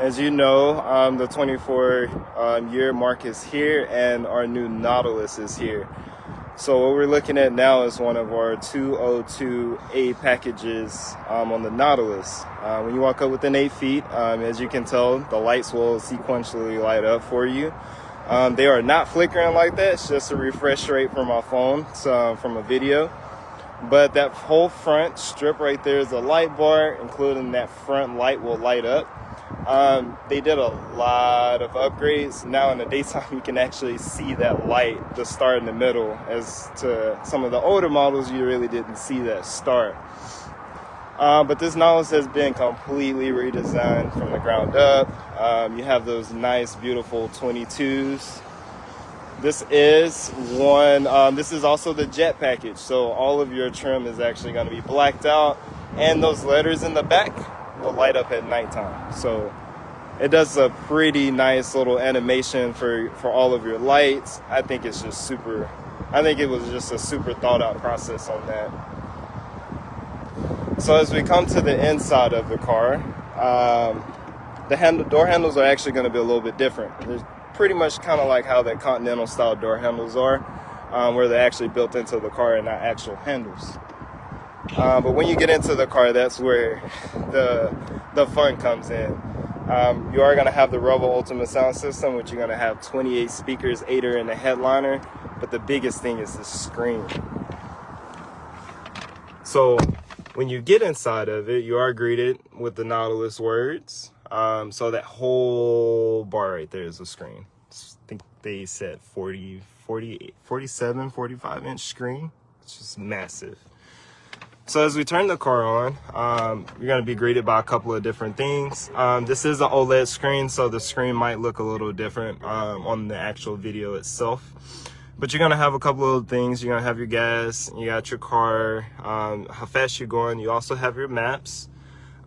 As you know, the 24-year mark is here, and our new Nautilus is here. So what we're looking at now is one of our 202A packages on the Nautilus. When you walk up within 8 feet, as you can tell, the lights will sequentially light up for you. They are not flickering like that. It's just a refresh rate from my phone, from a video. But that whole front strip right there is a light bar, including that front light will light up. They did a lot of upgrades. Now in the daytime, you can actually see that light, the star in the middle, as to some of the older models, you really didn't see that star. But this Nautilus has been completely redesigned from the ground up. You have those nice, beautiful 22s. This is this is also the jet package. So all of your trim is actually going to be blacked out, and those letters in the back will light up at nighttime. So it does a pretty nice little animation for all of your lights. I think it's just super, I think it was just a super thought out process on that. So as we come to the inside of the car, the door handles are actually going to be a little bit different. They're pretty much kind of like how the Continental style door handles are, where they're actually built into the car and not actual handles. But when you get into the car, that's where the fun comes in. You are going to have the Revo Ultimate sound system, which you're going to have 28 speakers, 8 are in the headliner. But the biggest thing is the screen. So when you get inside of it, you are greeted with the Nautilus words. So that whole bar right there is a screen. I think they said 47, 45 inch screen. It's just massive. So as we turn the car on, you're going to be greeted by a couple of different things. This is an OLED screen, so the screen might look a little different on the actual video itself. But you're going to have a couple of things. You're going to have your gas, you got your car, how fast you're going. You also have your maps.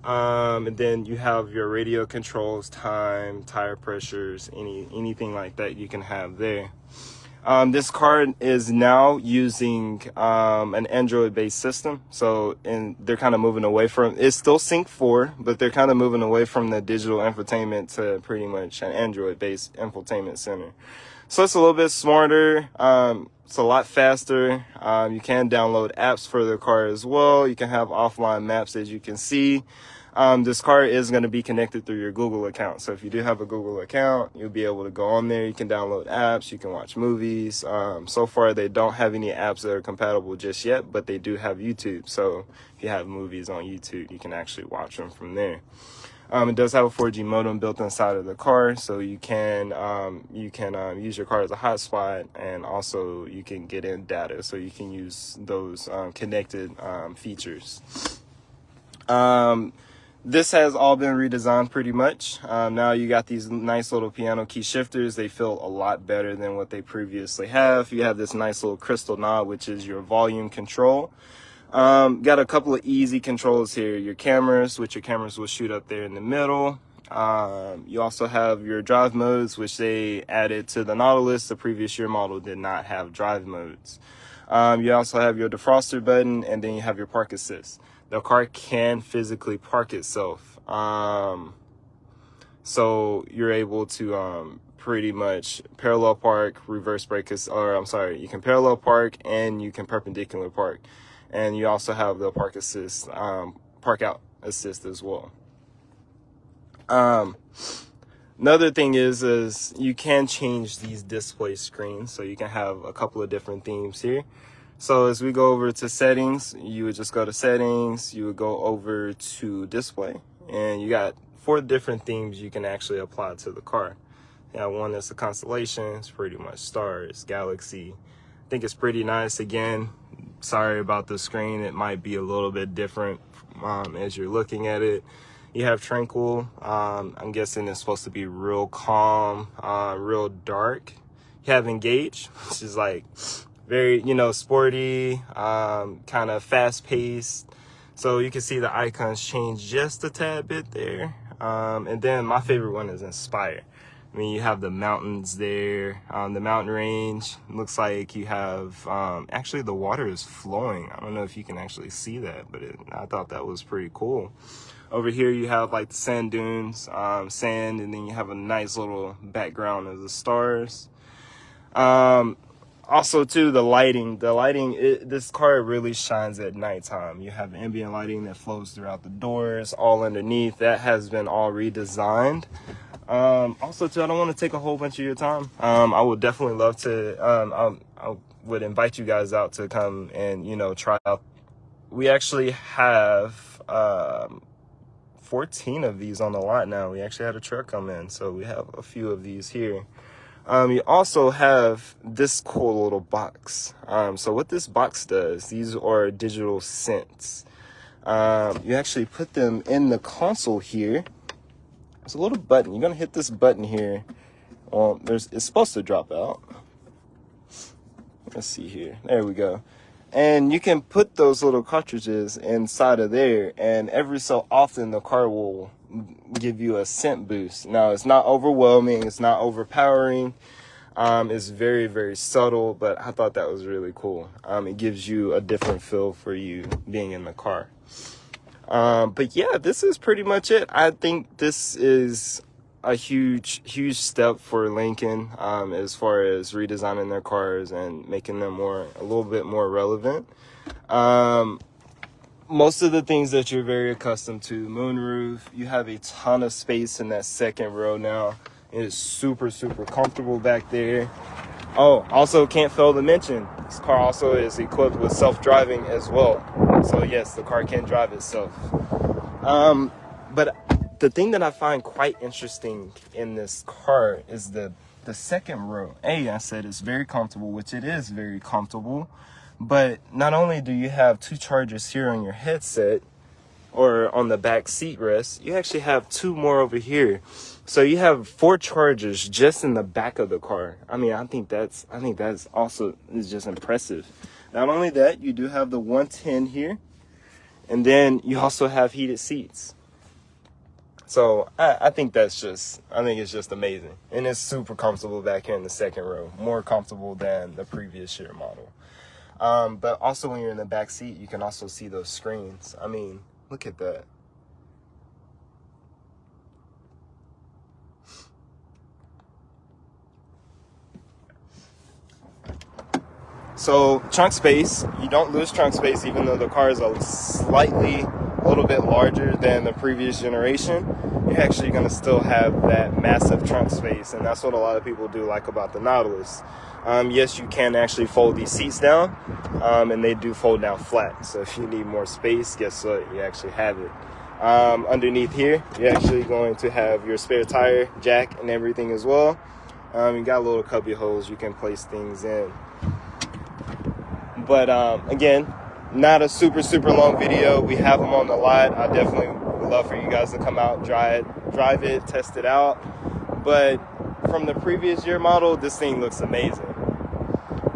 And then you have your radio controls, time, tire pressures, anything like that you can have there. This car is now using an Android-based system, and they're kind of moving away from, it's still Sync 4, but they're kind of moving away from the digital infotainment to pretty much an Android-based infotainment center. So it's a little bit smarter, it's a lot faster. You can download apps for the car as well. You can have offline maps, as you can see. This car is going to be connected through your Google account. So if you do have a Google account, you'll be able to go on there. You can download apps. You can watch movies. So far, they don't have any apps that are compatible just yet, but they do have YouTube. So if you have movies on YouTube, you can actually watch them from there. It does have a 4G modem built inside of the car, so you can use your car as a hotspot, and also you can get in data, so you can use those connected features. This has all been redesigned pretty much. Now you got these nice little piano key shifters. They feel a lot better than what they previously have. You have this nice little crystal knob, which is your volume control. Got a couple of easy controls here. Your cameras, which your cameras will shoot up there in the middle. You also have your drive modes, which they added to the Nautilus. The previous year model did not have drive modes. You also have your defroster button, and then you have your park assist. The car can physically park itself. So you're able to pretty much parallel park, reverse brake, you can parallel park and you can perpendicular park. And you also have the park assist, park out assist as well. Another thing is you can change these display screens. So you can have a couple of different themes here. So as we go over to settings, you would just go to settings, you would go over to display, and you got 4 different themes you can actually apply to the car. Yeah, one is the constellation, it's pretty much stars, galaxy. I think it's pretty nice. Again, sorry about the screen, it might be a little bit different as you're looking at it. You have tranquil, I'm guessing it's supposed to be real calm, real dark. You have engage, which is like very, sporty, kind of fast paced. So you can see the icons change just a tad bit there. And then my favorite one is inspire. I mean, you have the mountains there, the mountain range. It looks like you have, actually the water is flowing. I don't know if you can actually see that, but I thought that was pretty cool. Over here you have like the sand dunes, sand, and then you have a nice little background of the stars. Also too, the lighting, this car really shines at nighttime. You have ambient lighting that flows throughout the doors, all underneath. That has been all redesigned. Also too, I don't want to take a whole bunch of your time. I would definitely love to, I would invite you guys out to come and, you know, try out. We actually have, 14 of these on the lot now. We actually had a truck come in, so we have a few of these here. You also have this cool little box. So what this box does, these are digital scents. You actually put them in the console here. There's a little button. You're gonna hit this button here. It's supposed to drop out. Let's see here. There we go. And you can put those little cartridges inside of there, and every so often the car will give you a scent boost. Now, it's not overwhelming, it's not overpowering. It's very, very subtle, but I thought that was really cool. It gives you a different feel for you being in the car. But yeah, this is pretty much it. I think this is a huge step for Lincoln, as far as redesigning their cars and making them a little bit more relevant. Most of the things that you're very accustomed to, moonroof, you have a ton of space in that second row now. It is super, super comfortable back there. Oh, also can't fail to mention, this car also is equipped with self-driving as well. So yes, the car can drive itself. But the thing that I find quite interesting in this car is the second row. I said it's very comfortable, which it is very comfortable. But not only do you have 2 chargers here on your headset or on the back seat rest, you actually have 2 more over here. So you have 4 chargers just in the back of the car. I mean, I think that's also is just impressive. Not only that, you do have the 110 here, and then you also have heated seats. So I think it's just amazing. And it's super comfortable back here in the second row, more comfortable than the previous year model. But also when you're in the back seat, you can also see those screens. I mean, look at that. So trunk space, you don't lose trunk space even though the car is a little bit larger than the previous generation. You're actually going to still have that massive trunk space, and that's what a lot of people do like about the Nautilus. Yes, you can actually fold these seats down, and they do fold down flat. So if you need more space, guess what? You actually have it. Underneath here, you're actually going to have your spare tire, jack, and everything as well. You got little cubby holes you can place things in. But again, not a super long video. We have them on the lot. I definitely would love for you guys to come out, drive it, test it out. But from the previous year model, this thing looks amazing.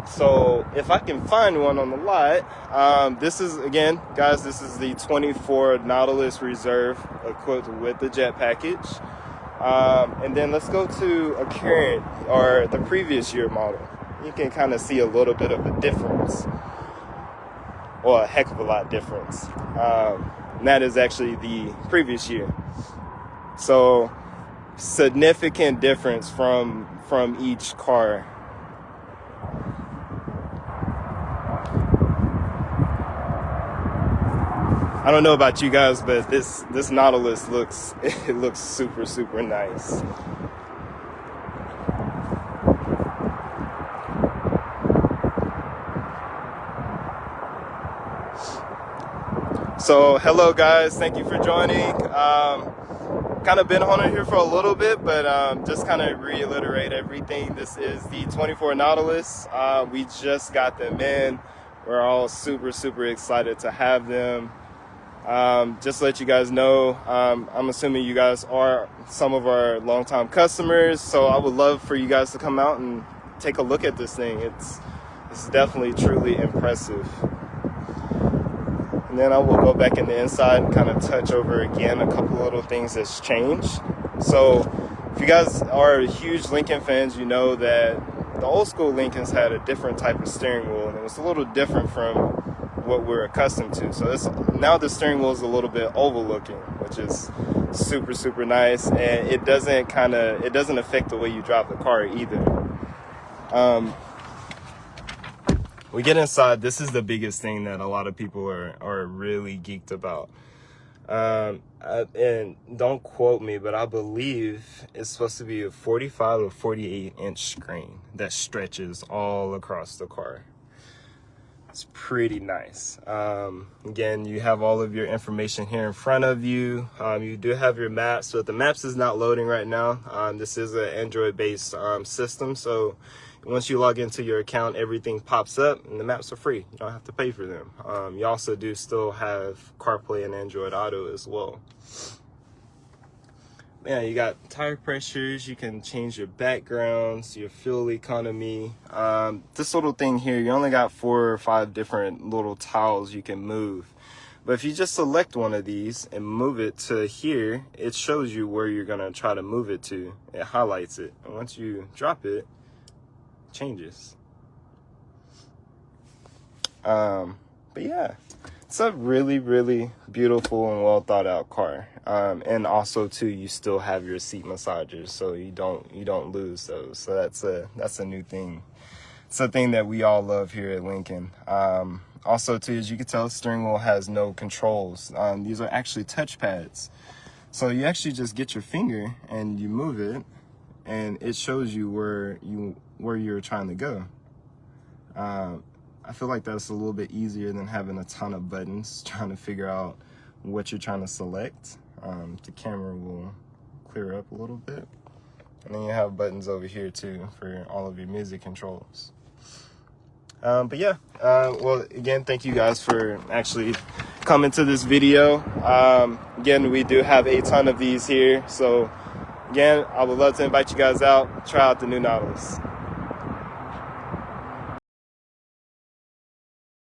So if I can find one on the lot, this is, again, guys, this is the 24 Nautilus Reserve equipped with the jet package. And then let's go to a current or the previous year model. You can kind of see a little bit of a difference, or a heck of a lot difference. And that is actually the previous year. So significant difference from each car. I don't know about you guys, but this Nautilus looks super nice. So hello guys, thank you for joining. Kind of been on it here for a little bit, but just kind of reiterate everything. This is the 24 Nautilus. We just got them in. We're all super excited to have them. Just to let you guys know, I'm assuming you guys are some of our longtime customers, so I would love for you guys to come out and take a look at this thing. It's definitely truly impressive. And then I will go back in the inside and kind of touch over again a couple little things that's changed. So If you guys are huge Lincoln fans, you know that the old school Lincolns had a different type of steering wheel, and it was a little different from what we're accustomed to. So now the steering wheel is a little bit oval looking, which is super nice, and it doesn't affect the way you drive the car either. We get inside. This is the biggest thing that a lot of people are really geeked about. And don't quote me, but I believe it's supposed to be a 45 or 48 inch screen that stretches all across the car. It's pretty nice. Again, you have all of your information here in front of you. You do have your maps, but the maps is not loading right now. This is an Android-based system, so once you log into your account, everything pops up, and the maps are free. You don't have to pay for them. You also do still have CarPlay and Android Auto as well. Yeah, you got tire pressures. You can change your backgrounds, your fuel economy. This little thing here, you only got 4 or 5 different little tiles you can move. But if you just select one of these and move it to here, it shows you where you're gonna try to move it to. It highlights it, and once you drop it, it changes. But yeah, it's a really beautiful and well thought out car. And also too, you still have your seat massagers, so you don't lose those. So that's a new thing. It's a thing that we all love here at Lincoln. Also too, as you can tell, the steering wheel has no controls. These are actually touch pads. So you actually just get your finger and you move it, and it shows you where you're trying to go. I feel like that's a little bit easier than having a ton of buttons trying to figure out what you're trying to select. The camera will clear up a little bit. And then you have buttons over here too for all of your music controls. But yeah, well, again, thank you guys for actually coming to this video. Again, we do have a ton of these here. So again, I would love to invite you guys out, try out the new Nautilus.